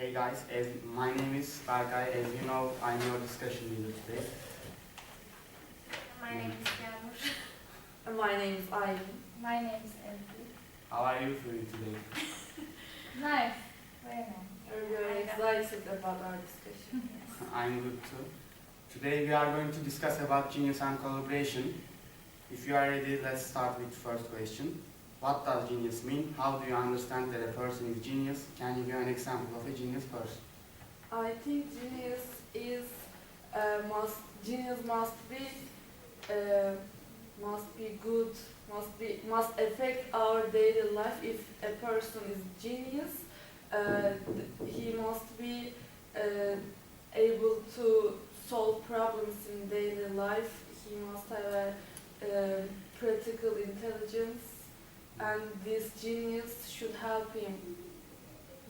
Hey guys, my name is Berkay. As you know, I'm your discussion leader today. My name is Yağmur. My name is Aylin. My name is Ezgi. How are you feeling today? Nice. Very nice. We're very excited about our discussion. I'm good too. Today we are going to discuss about genius and collaboration. If you are ready, let's start with the first question. What does genius mean? How do you understand that a person is genius? Can you give an example of a genius person? I think genius is genius must be good, must affect our daily life. If a person is genius, he must be able to solve problems in daily life. He must have a practical intelligence, and this genius should help him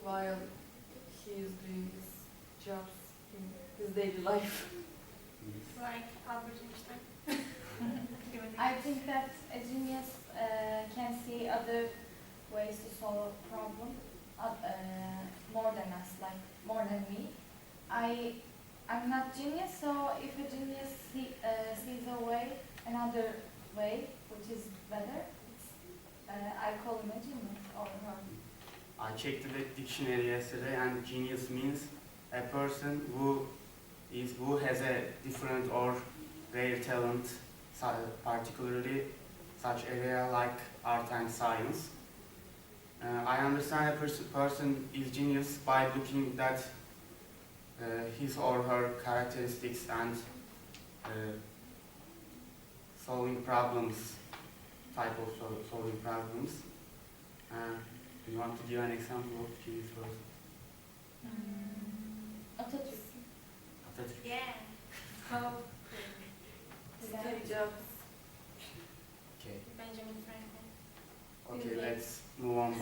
while he is doing his jobs in his daily life. Like Albert Einstein. I think that a genius can see other ways to solve a problem more than us, like more than me. I'm not genius, so if a genius sees another way, which is better, I call him a genius or her. I checked the dictionary yesterday, and genius means a person who has a different or rare talent, particularly such area like art and science. I understand a person is genius by looking at his or her characteristics and solving problems, type of solving problems. Do you want to give an example of genius person? Atatürk. Atatürk. Yeah. How? Steve Jobs. Okay. Benjamin Franklin. Okay, let's move on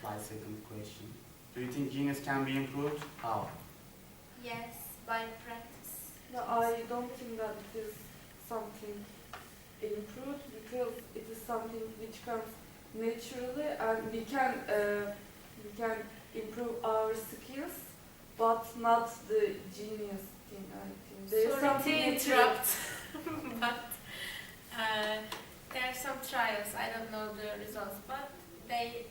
by second question. Do you think genius can be improved? How? Yes, by practice. No, I don't think that it is something improved, because it is something which comes naturally, and we can improve our skills, but not the genius thing. I think there is Sorry something to natural. interrupt, but there are some trials. I don't know the results, but they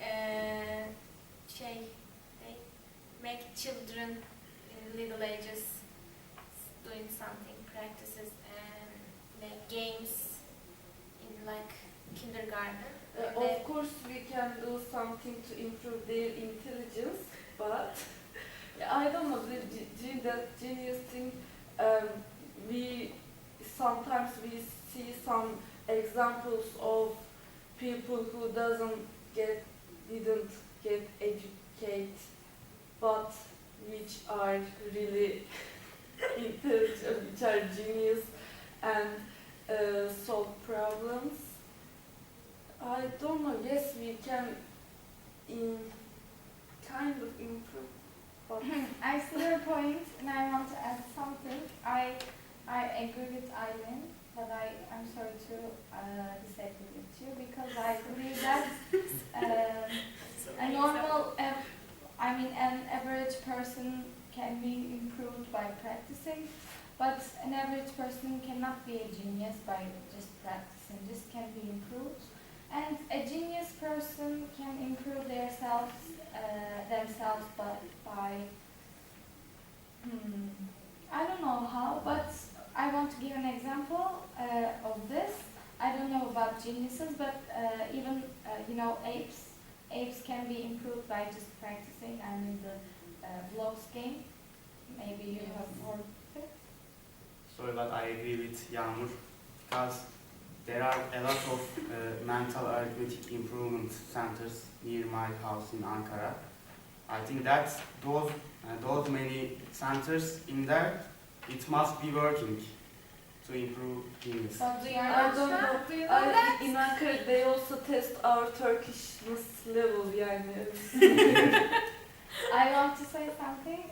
make children in little ages doing something, practices, and make games in like kindergarten. Of course, we can do something to improve their intelligence, but I don't know, that genius thing. We sometimes see some examples of people who didn't get educated, but which are really intelligent, which are genius and solve problems. I don't know. Yes, we can kind of improve, but I see your point, and I want to add something. I agree with Aylin, but I'm sorry to disagree with you, because I believe that an average person can be improved by practicing, but an average person cannot be a genius by just practicing. This can be improved, and a genius person can improve themselves by I don't know how, but I want to give an example of this. I don't know about geniuses, but even apes can be improved by just practicing. I mean the blocks game. Maybe you have more. Sorry, but I agree with Yağmur, because there are a lot of mental arithmetic improvement centers near my house in Ankara. I think that those many centers in there, it must be working to improve genius. So do you I don't know. understand? Do you know that? In Ankara, they also test our Turkishness level. Yani. I want to say something.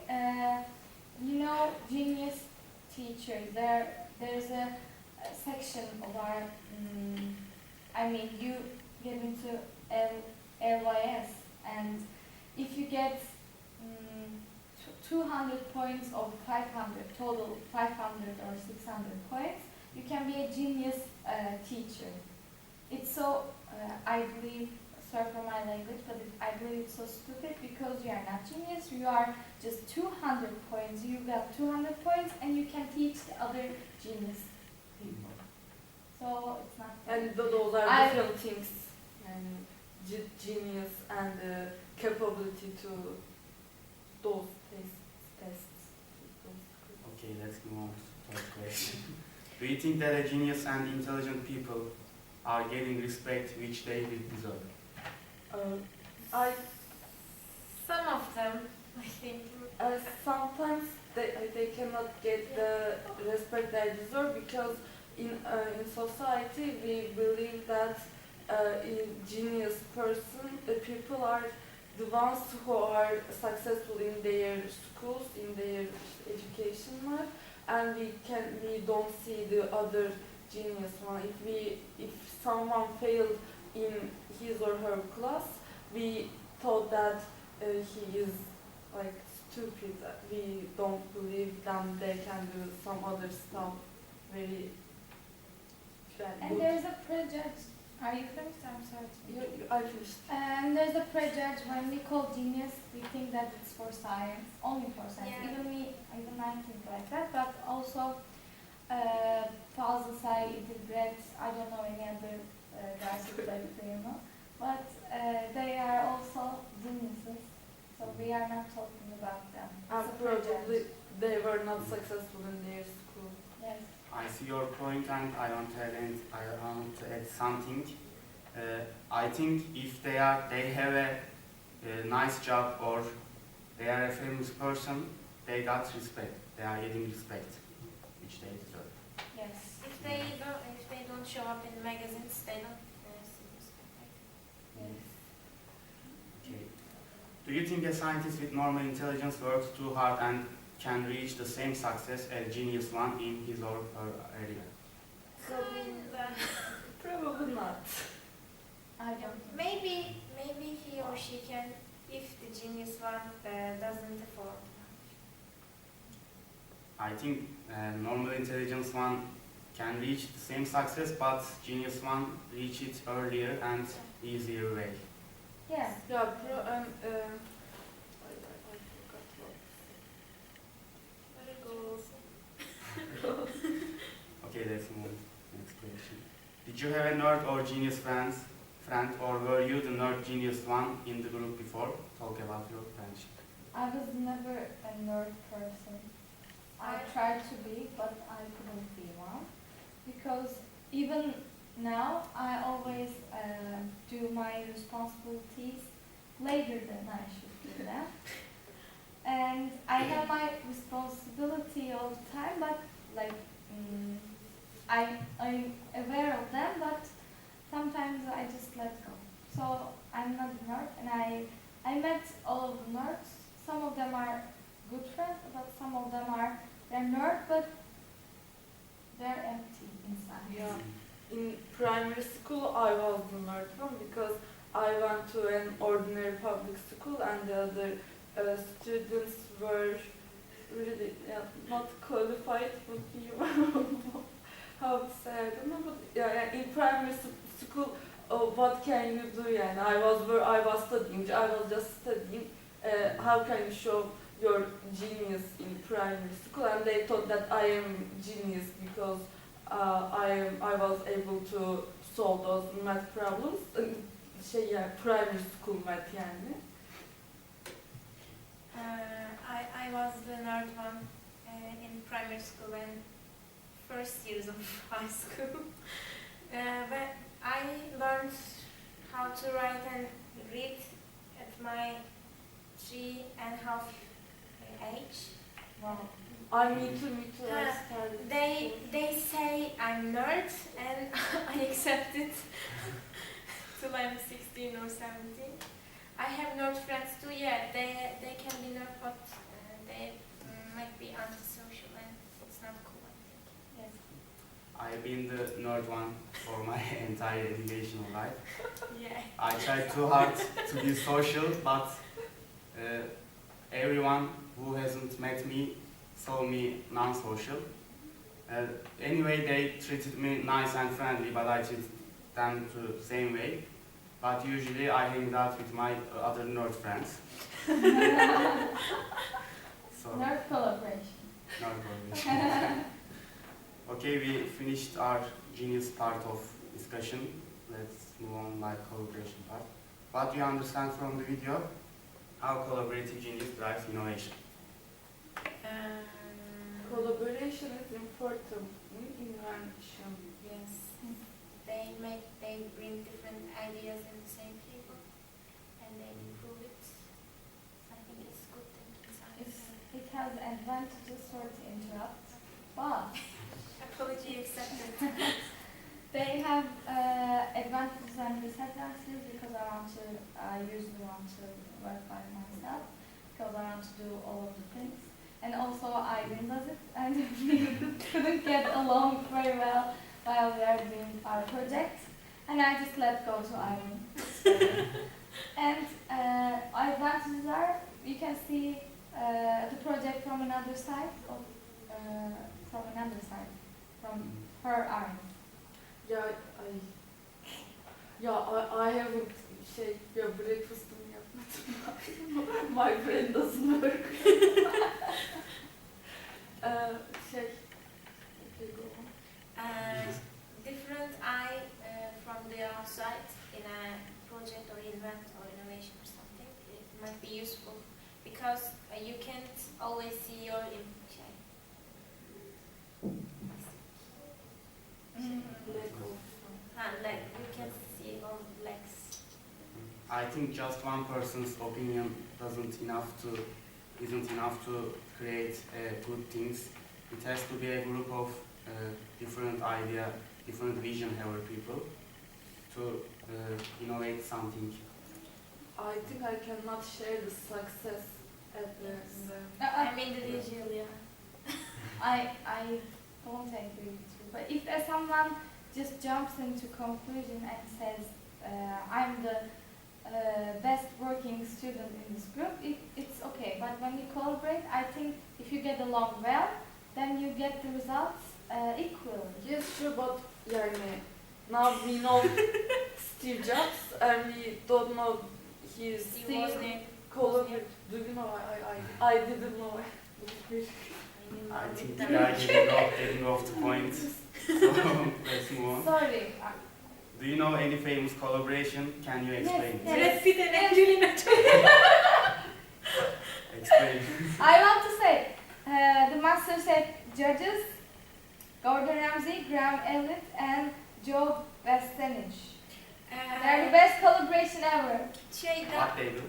Genius teachers. There's a section of our. You get into LYS, and if you get 200 points or 500, total 500 or 600 points, you can be a genius teacher. It's so, I believe, sorry for my language, but I believe it's so stupid because you are not genius, you are just 200 points, you got 200 points and you can teach the other genius people. So it's not. And those are different things, and genius and capability to those tests. Okay, let's move on to third question. Do you think that a genius and intelligent people are getting respect which they deserve? Some of them, I think. Sometimes they cannot get the respect they deserve because in society we believe that in genius people are the ones who are successful in their schools, in their education life, and we don't see the other genius one. If someone failed in his or her class, we thought that he is like stupid. We don't believe them. They can do some other stuff very good. And there's a prejudge. Are you finished? I'm sorry. I finished. And there's a prejudge when we call genius, we think that it's for science, only for science. Yeah. Even I think like that. But also, fazla say, interpret. I don't know any other guys who play piano, but they are also geniuses. So we are not talking about them. It's a Probably prejudge. they were not successful in their school. Yes. I see your point, and I want to add something. I think if they have a nice job or they are a famous person, they got respect. They are getting respect, which they deserve. Yes. If they don't show up in magazines, they don't see respect. Yes. Okay. Do you think a scientist with normal intelligence works too hard and can reach the same success as genius one in his or her area? Probably not. I don't. Maybe he or she can if the genius one doesn't afford. I think normal intelligence one can reach the same success, but genius one reach it earlier and easier way. Yeah. Yeah, I forgot what. Okay, let's move next question. Did you have a nerd or genius friend, or were you the nerd genius one in the group before? Talk about your friendship. I was never a nerd person. I tried to be, but I couldn't be one. Because even now, I always do my responsibilities later than I should do them. And I have my responsibility all the time, but like I'm aware of them, but sometimes I just let go. So I'm not a nerd, and I met all of the nerds. Some of them are good friends, but some of them they're nerd, but they're empty inside. Yeah. In primary school, I was the nerd one because I went to an ordinary public school, and the other students were really not qualified for how to say, I don't know, but yeah, in primary school, what can you do? And I was studying. I was just studying. How can you show your genius in primary school? And they thought that I am genius because I was able to solve those math problems. Primary school math yani. I was the nerd one in primary school and first years of high school. But I learned how to write and read at my 3.5 age. Wow. Me too. I started. They say I'm nerd and I accept it till I'm 16 or 17. I have nerd friends too. Yeah, they can be nerd, but they might be antisocial and it's not cool. I think. Yes. I've been the nerd one for my entire educational life. Yeah. I tried too hard to be social, but everyone who hasn't met me saw me non-social. Anyway, they treated me nice and friendly, but I treated them the same way. But usually I hang out with my other nerd friends. So, Nerd collaboration. nerd collaboration. Okay, we finished our genius part of discussion. Let's move on like collaboration part. What do you understand from the video? How collaborative genius drives innovation? Collaboration is important in invention. Yes. They bring different ideas in the same people and they improve it. I think it's good thing in science. It has advantages, sorry to interrupt, but Apology accepted. they have advantages and disadvantages because I usually want to work by myself because I want to do all of the things. And also Irene does it and we couldn't get along very well while we were doing our project. And I just let go to Irene. And advantages are you can see the project from another side, from her eyes. I haven't breakfast'ımı yapmadım. My brain doesn't work. Okay, go on. Different eye from the outside in a project or event or innovation or something, it might be useful because you can't always see your like you can see all the legs. I think just one person's opinion isn't enough to create good things. It has to be a group of different idea, different vision have people to innovate something. I think I cannot share the success at the I'm individual, yeah. I don't agree with you. But if someone just jumps into conclusion and says, I'm the best working student in this group, it's okay. But when you collaborate, I think if you get along well, then you get the results equal. Yes, sure, but now we know Steve Jobs and we don't know his collaborate. Do you know? I didn't know. I think we are getting off the point. So let's move on. Sorry. Do you know any famous collaboration? Can you explain? Yes. Brad Pitt and Angelina Explain. I want to say, the MasterChef judges, Gordon Ramsay, Graham Elliott, and Joe Bastanich. They're the best collaboration ever. What they do?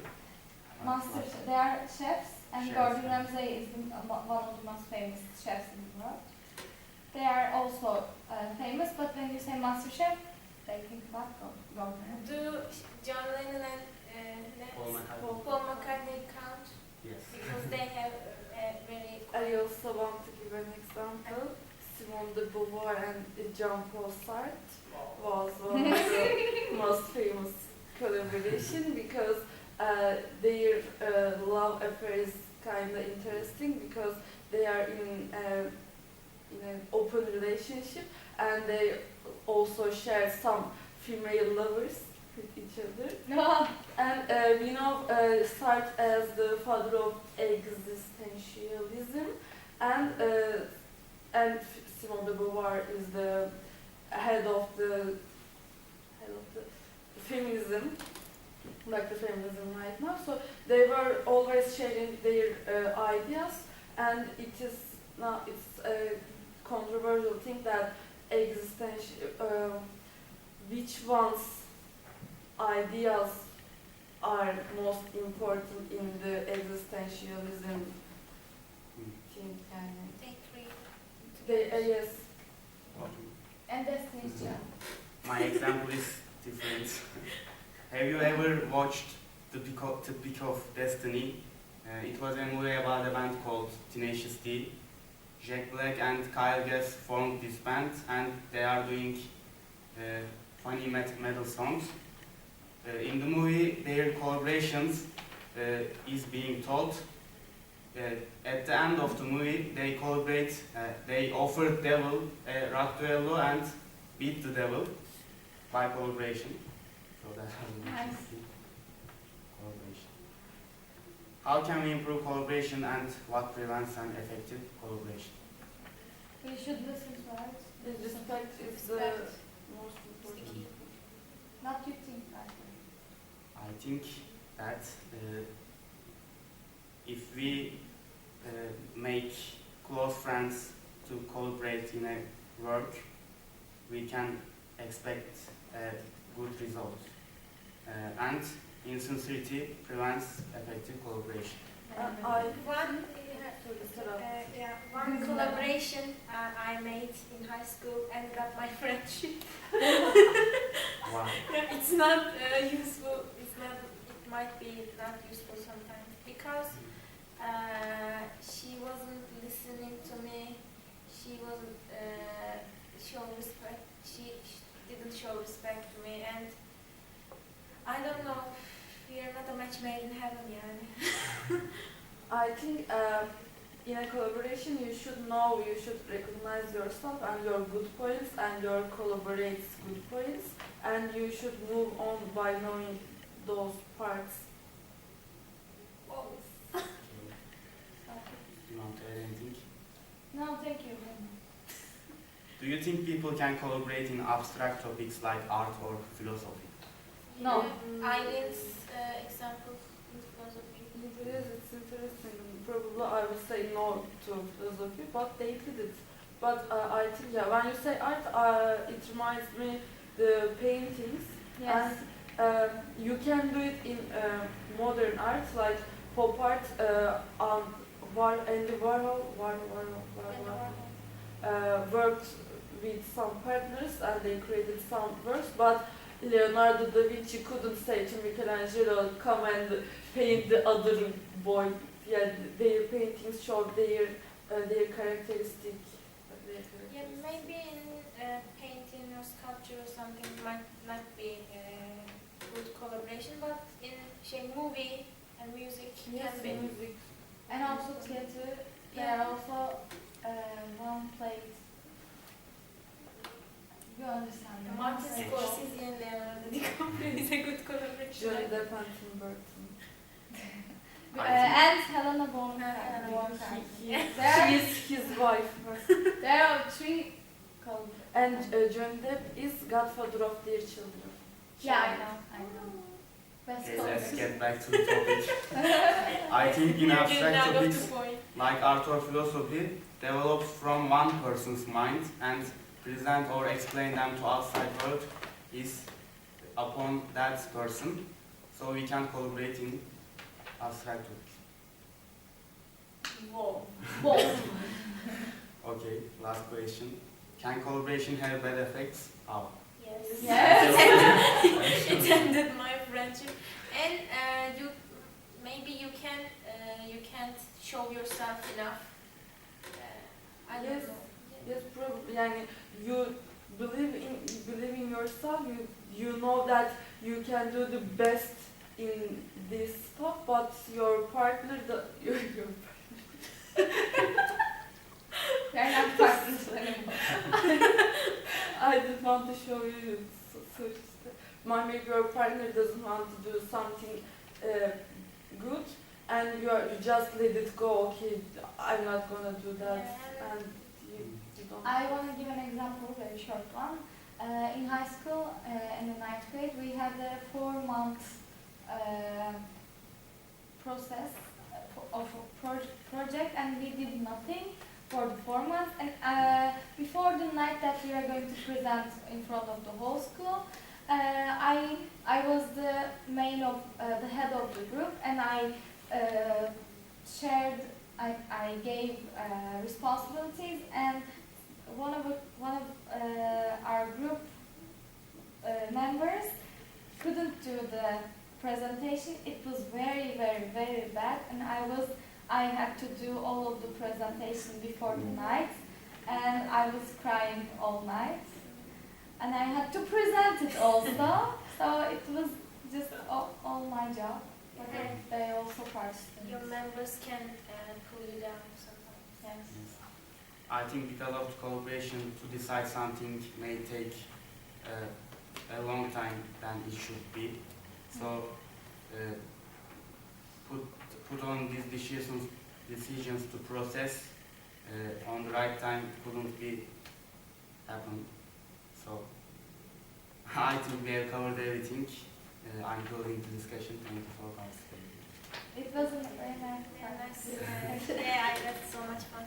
They are chefs, and Chefs. Gordon Ramsay is one of the most famous chefs in the world. They are also famous, but when you say MasterChef, they think about Gordon Ramsay. Do John Lennon and Paul McCartney count? Yes. Because they have a very... I also want to give an example. Simone de Beauvoir and Jean-Paul Sartre was one of the most famous collaboration because their love affair is kind of interesting because they are in an open relationship and they also share some female lovers with each other. And we know Sartre as the father of existentialism and Simone de Beauvoir is the head of the feminism, like the feminism right now. So they were always sharing their ideas, and it's a controversial thing that which one's ideas are most important in the existentialism thing. They three. Yes. And Destiny's Child. My example is different. Have you ever watched The Peak of Destiny? It was a movie about a band called Tenacious D. Jack Black and Kyle Gass formed this band and they are doing funny metal songs. In the movie, their collaborations is being told at the end of the movie, they collaborate. They offer devil a rock duello and beat the devil by collaboration. So that's Nice. collaboration. How can we improve collaboration and what prevents an effective collaboration? We should listen to us. Respect is the Respect. most important. Sticky. Not you think, I I think that if we make close friends to collaborate in a work, we can expect a good result. And insincerity prevents effective collaboration. One collaboration I made in high school ended up my friendship. Wow. It's not useful. It's not. It might be not useful sometimes because she wasn't listening to me. She wasn't show respect. She didn't show respect to me, and I don't know. We are not a match made in heaven, yani. I think in a collaboration you should know, you should recognize yourself and your good points and your collaborate's good points, and you should move on by knowing those parts. Oh. Do you want to add anything? No, thank you. Do you think people can collaborate in abstract topics like art or philosophy? No. Eileen's example in philosophy. Yes, it's interesting. Probably I would say no to philosophy, but they did it. But I think, yeah, when you say art, it reminds me the paintings. Yes. And you can do it in modern art, like pop art. Andy Warhol worked with some partners and they created some works, but Leonardo da Vinci couldn't say to Michelangelo, come and paint the other boy. Yeah, their paintings show their characteristic. Yeah, maybe in painting or sculpture or something might not be good collaboration, but in movie and music Yes, can be. music. And also theater, there are also one place. You understand? the Martin one place. Scorsese and Leonardo DiCaprio is a good collaboration. Johnny Depp and Tim Burton. And Helena Bonham Helena Bonham Bonham. She is his wife. There are three called. And Johnny Depp is godfather of their children. Yeah, I know. Best Okay, let's collaboration. get back to the topic. I think in abstract topics like art or philosophy develops from one person's mind and present or explain them to outside world is upon that person. So we can collaborate in abstract topics. Whoa. Okay, last question. Can collaboration have bad effects? How? Yes. Yes. It ended my friendship, and you can't show yourself enough. I don't Yes. know. Yes, probably. Yani you believe in yourself. You know that you can do the best in this stuff, but your partner, your They're not partners anymore. I didn't want to show you such stuff. Maybe your partner doesn't want to do something good, and you just let it go. Okay, I'm not gonna do that, Yeah. and you don't. I want to give an example, very short one. In high school, in the 9th grade, we had a 4-month process of a project, and we did nothing for the 4 months. And before the night that we are going to present in front of the whole school, I was the the head of the group, and I gave responsibilities, and one of our group members couldn't do the presentation. It was very, very, very bad, and I had to do all of the presentation before the night, and I was crying all night, and I had to present it also. So it was just all my job. But And they also participate. your members can pull you down sometimes. Yes. Yes. I think because of collaboration to decide something may take a long time than it should be. So put on these decisions to process on the right time couldn't be happen. So I think we have covered everything. I'm closing the discussion. Thank you for participating. It was a very nice Yeah, time. nice. Yeah, I had so much fun.